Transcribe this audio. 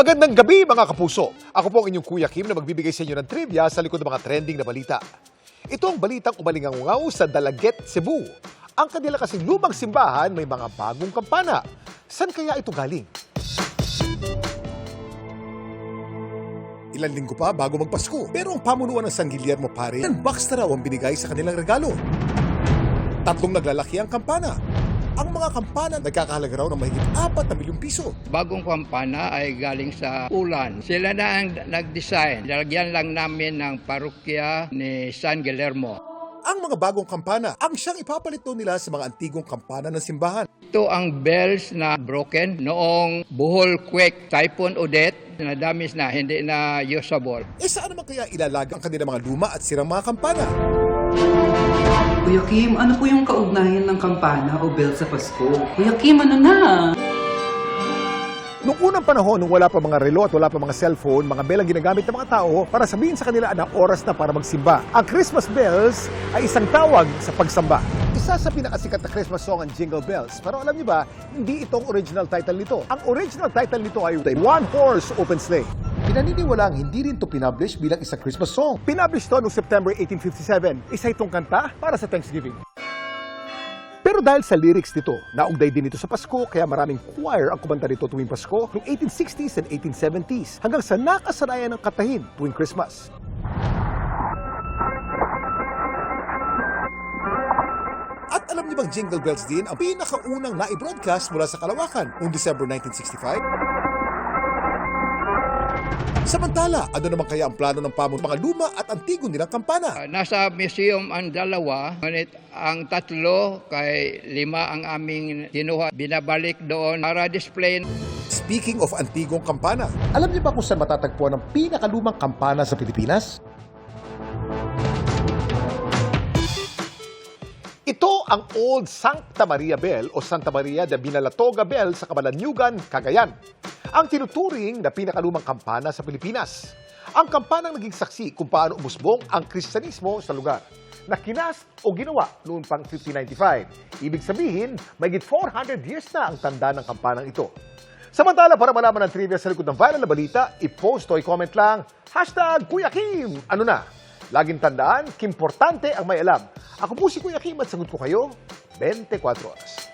Magandang gabi mga kapuso. Ako po ang inyong Kuya Kim na magbibigay sa inyo ng trivia sa likod ng mga trending na balita. Ito ang balitang umalingangaw sa Dalaget, Cebu. Ang kanila kasing lumang simbahan may mga bagong kampana. Saan kaya ito galing? Ilang linggo pa bago magpasko, pero ang pamunuan ng San Guillermo Pare, ang box na raw ang binigay sa kanilang regalo. Tatlong naglalaki ang kampana. Ang mga kampana nagkakahalaga raw ng mahigit 4 na milyong piso. Bagong kampana ay galing sa ulan. Sila na ang nag-design. Lalagyan lang namin ng parokya ni San Guillermo. Ang mga bagong kampana ang siyang ipapalit daw nila sa mga antigong kampana ng simbahan. Ito ang bells na broken noong Bohol Quake, Typhoon Odette, na damage na, hindi na usable. Saan naman kaya ilalaga ang kanilang mga luma at sirang mga kampana? Kuya Kim, ano po yung kaugnayan ng kampana o bell sa Pasko? Kuya Kim, ano na? Noong unang panahon, nung wala pa mga relo at wala pa mga cellphone, mga bell ang ginagamit ng mga tao para sabihin sa kanila na oras na para magsimba. Ang Christmas bells ay isang tawag sa pagsamba. Isa sa pinakasikat na Christmas song ang Jingle Bells. Pero alam niyo ba, hindi itong original title nito. Ang original title nito ay One Horse Open Sleigh. Pinaniniwalang hindi rin ito pinablish bilang isang Christmas song. Pinablish ito noong September 1857. Isa itong kanta para sa Thanksgiving. Pero dahil sa lyrics nito, naugday din ito sa Pasko, kaya maraming choir ang kumanta nito tuwing Pasko noong 1860s and 1870s hanggang sa nakasanayan ng katahin tuwing Christmas. At alam niyo bang Jingle Bells din ang pinakaunang na-broadcast mula sa Kalawakan noong December 1965? Samantala, ano naman kaya ang plano ng mga luma at antigo nilang kampana? Nasa museum ang dalawa, ngunit ang tatlo kay 5 ang aming kinuha. Binabalik doon para display. Speaking of antigong kampana, alam niyo ba kung saan matatagpuan ang pinakalumang kampana sa Pilipinas? Ito ang Old Santa Maria Bell o Santa Maria de Binalatoga Bell sa Camalaniugan, Cagayan. Ang tinuturing na pinakalumang kampana sa Pilipinas. Ang kampanang naging saksi kung paano umusbong ang Kristyanismo sa lugar na kinast o ginawa noong pang 1595. Ibig sabihin, mayigit 400 years na ang tanda ng kampanang ito. Samantala, para malaman ang trivia sa likod ng viral na balita, i-post o i-comment lang, #Kuya Kim! Ano na? Laging tandaan, kimportante ang may alam. Ako po si Kuya Kim at sagot ko kayo 24 oras.